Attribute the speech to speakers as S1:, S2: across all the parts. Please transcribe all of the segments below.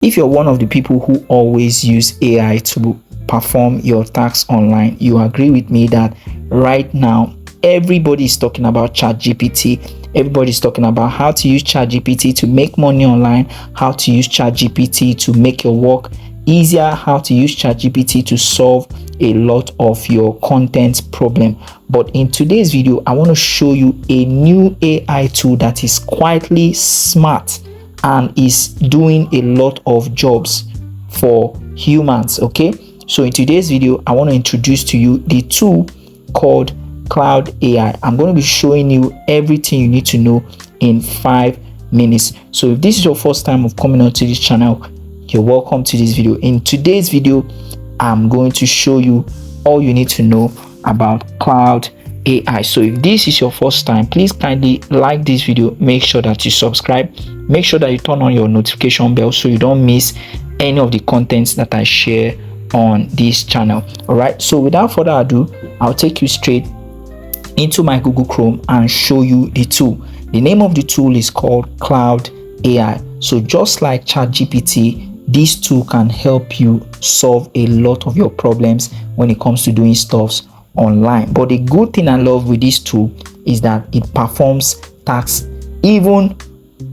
S1: If you're one of the people who always use AI to perform your tasks online, you agree with me that right now everybody is talking about ChatGPT. Everybody is talking about how to use ChatGPT to make money online, how to use ChatGPT to make your work easier, how to use ChatGPT to solve a lot of your content problem. But in today's video, I want to show you a new AI tool that is quietly smart and is doing a lot of jobs for humans. Okay, so in today's video, I want to introduce to you the tool called Claude AI. I'm going to be showing you everything you need to know in 5 minutes. So if this is your first time of coming onto this channel, you're welcome to this video. In today's video, I'm going to show you all you need to know about Claude AI. So if this is your first time, please kindly like this video, make sure that you subscribe, make sure that you turn on your notification bell so you don't miss any of the contents that I share on this channel. All right, so without further ado, I'll take you straight into my Google Chrome and show you the tool. The name of the tool is called Claude AI. So just like ChatGPT, this tool can help you solve a lot of your problems when it comes to doing stuff online. But the good thing I love with this tool is that it performs tasks even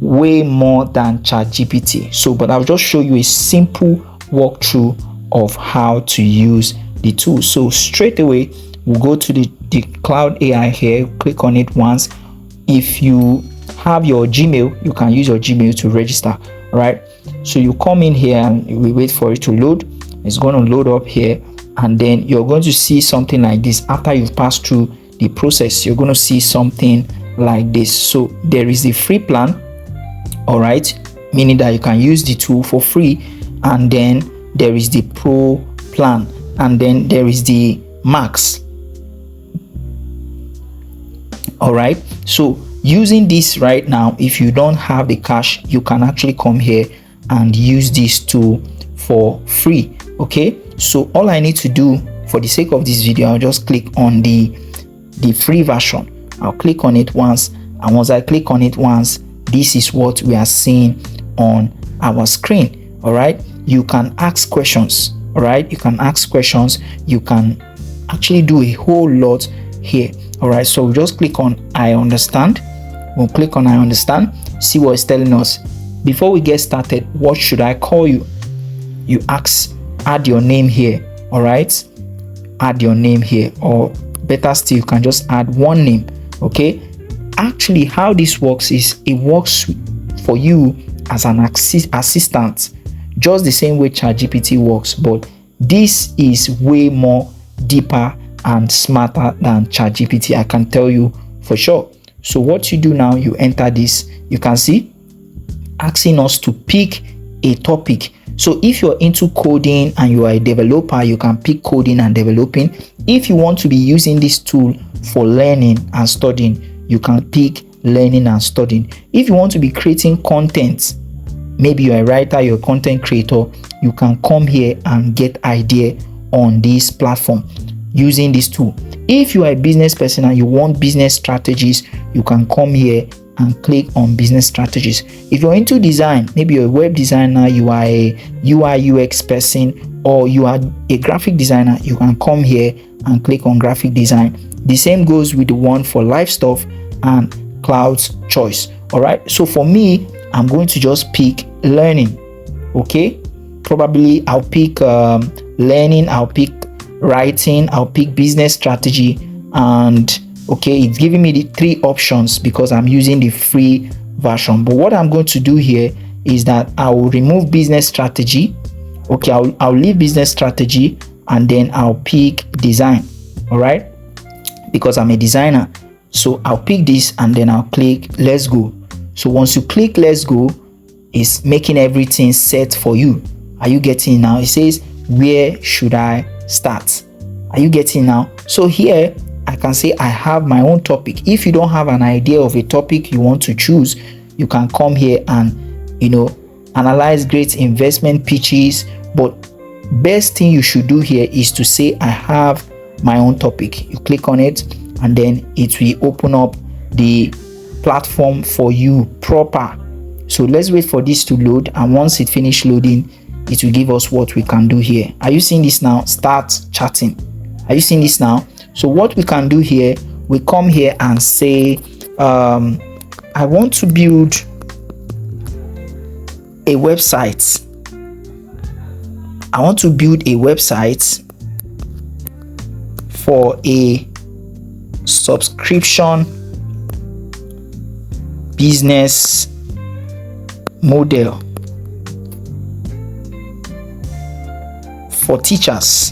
S1: way more than ChatGPT. So but I'll just show you a simple walkthrough of how to use the tool. So straight away we'll go to the Claude AI here, click on it once. If you have your Gmail, you can use your Gmail to register. Right, so you come in here and we wait for it to load. It's going to load up here, and then you're going to see something like this. After you've passed through the process, you're going to see something like this. So there is the free plan, all right, meaning that you can use the tool for free, and then there is the pro plan, and then there is the max. All right, so using this right now, if you don't have the cash, you can actually come here and use this tool for free. Okay, so all I need to do for the sake of this video, I'll just click on the free version. I'll click on it once, and once I click on it once, this is what we are seeing on our screen. All right, you can ask questions. All right, you can ask questions, you can actually do a whole lot here. All right, so we'll just click on I understand. We'll click on I understand, see what it's telling us. Before we get started, what should I call you? You add your name here. All right, add your name here, or better still, you can just add one name. Okay, actually how this works is it works for you as an assistant, just the same way ChatGPT works, but this is way more deeper and smarter than ChatGPT, I can tell you for sure. So what you do now, you enter this, you can see asking us to pick a topic. So if you're into coding and you are a developer, you can pick coding and developing. If you want to be using this tool for learning and studying, you can pick learning and studying. If you want to be creating content, maybe you're a writer, you're a content creator, you can come here and get idea on this platform using this tool. If you are a business person and you want business strategies, you can come here and click on business strategies. If you're into design, maybe you're a web designer, you are a UI UX person, or you are a graphic designer, you can come here and click on graphic design. The same goes with the one for live stuff and Claude's choice. All right, so for me, I'm going to just pick learning. Okay, probably I'll pick learning, I'll pick writing, I'll pick business strategy, and okay, it's giving me the 3 options because I'm using the free version. But what I'm going to do here is that I will remove business strategy. Okay, I'll leave business strategy, and then I'll pick design. All right, because I'm a designer, so I'll pick this and then I'll click let's go. So once you click let's go, it's making everything set for you. Are you getting now? It says where should I start? Are you getting now? So here I can say I have my own topic. If you don't have an idea of a topic you want to choose, you can come here and analyze great investment pitches. But best thing you should do here is to say I have my own topic. You click on it and then it will open up the platform for you proper. So let's wait for this to load, and once it finish loading, it will give us what we can do here. Are you seeing this now? Start chatting. Are you seeing this now? So what we can do here, we come here and say I want to build a website. I want to build a website for a subscription business model for teachers.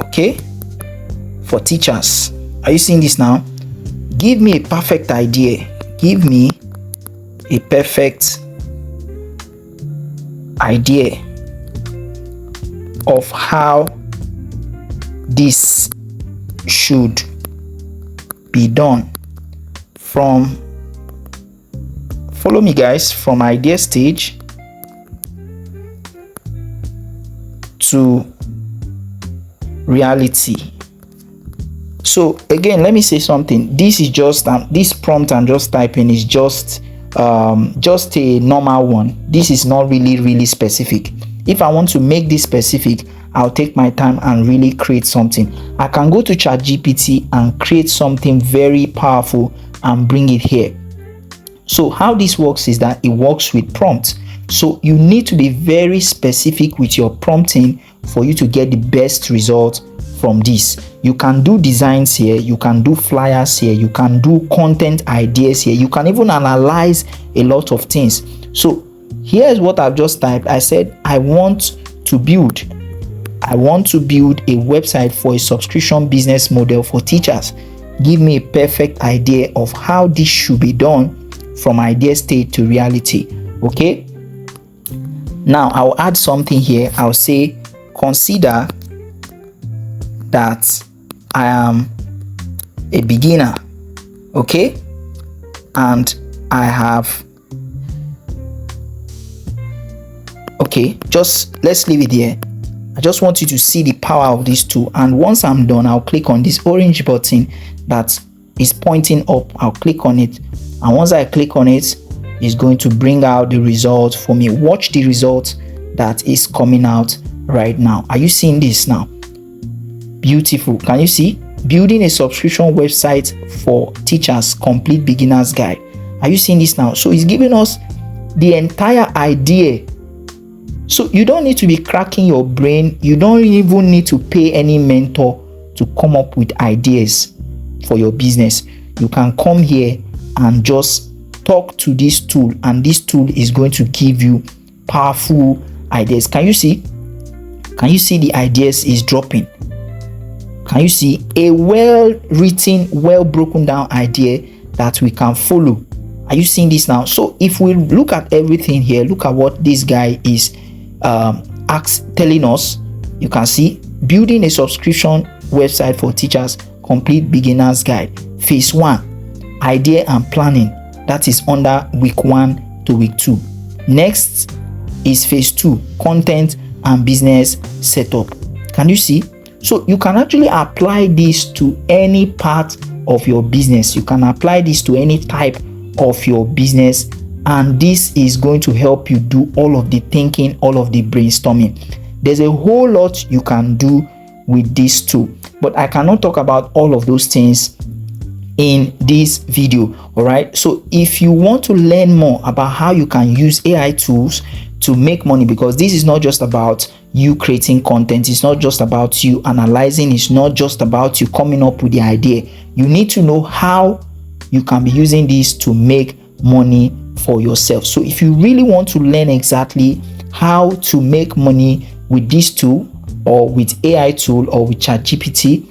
S1: Okay, for teachers. Are you seeing this now? Give me a perfect idea. Give me a perfect idea of how this should be done. From, follow me guys, from idea stage to reality. So again, let me say something. This is just this prompt I'm just typing is just a normal one. This is not really specific. If I want to make this specific, I'll take my time and really create something. I can go to ChatGPT and create something very powerful and bring it here. So how this works is that it works with prompts. So you need to be very specific with your prompting for you to get the best result from this. You can do designs here, you can do flyers here, you can do content ideas here, you can even analyze a lot of things. So here's what I've just typed. I said I want to build a website for a subscription business model for teachers. Give me a perfect idea of how this should be done from idea state to reality. Okay, now I'll add something here. I'll say consider that I am a beginner, okay, and I have, okay, just let's leave it here. I just want you to see the power of this tool, and once I'm done, I'll click on this orange button that is pointing up. I'll click on it, and once I click on it, it's going to bring out the result for me. Watch the result that is coming out right now. Are you seeing this now? Beautiful. Can you see? Building a subscription website for teachers, complete beginner's guide. Are you seeing this now? So it's giving us the entire idea. So you don't need to be cracking your brain. You don't even need to pay any mentor to come up with ideas for your business. You can come here and just talk to this tool, and this tool is going to give you powerful ideas. Can you see? Can you see the ideas is dropping? Can you see a well-written, well-broken down idea that we can follow? Are you seeing this now? So if we look at everything here, look at what this guy is telling us. You can see building a subscription website for teachers, complete beginner's guide. Phase 1, idea and planning. That is under week 1 to week 2. Next is phase 2, content and business setup. Can you see? So you can actually apply this to any part of your business. You can apply this to any type of your business, and this is going to help you do all of the thinking, all of the brainstorming. There's a whole lot you can do with this tool, but I cannot talk about all of those things in this video. All right, so if you want to learn more about how you can use AI tools to make money, because this is not just about you creating content, it's not just about you analyzing, it's not just about you coming up with the idea. You need to know how you can be using this to make money for yourself. So if you really want to learn exactly how to make money with this tool, or with AI tool, or with ChatGPT,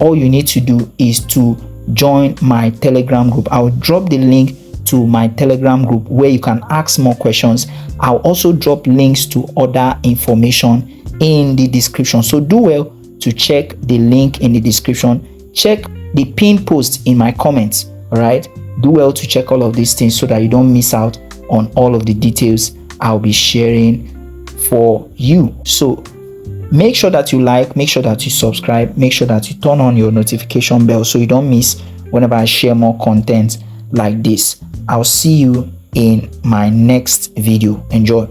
S1: all you need to do is to join my Telegram group. I'll drop the link to my Telegram group where you can ask more questions. I'll also drop links to other information in the description, so do well to check the link in the description. Check the pinned post in my comments. All right, do well to check all of these things so that you don't miss out on all of the details I'll be sharing for you. So make sure that you like, make sure that you subscribe, make sure that you turn on your notification bell so you don't miss whenever I share more content like this. I'll see you in my next video. Enjoy.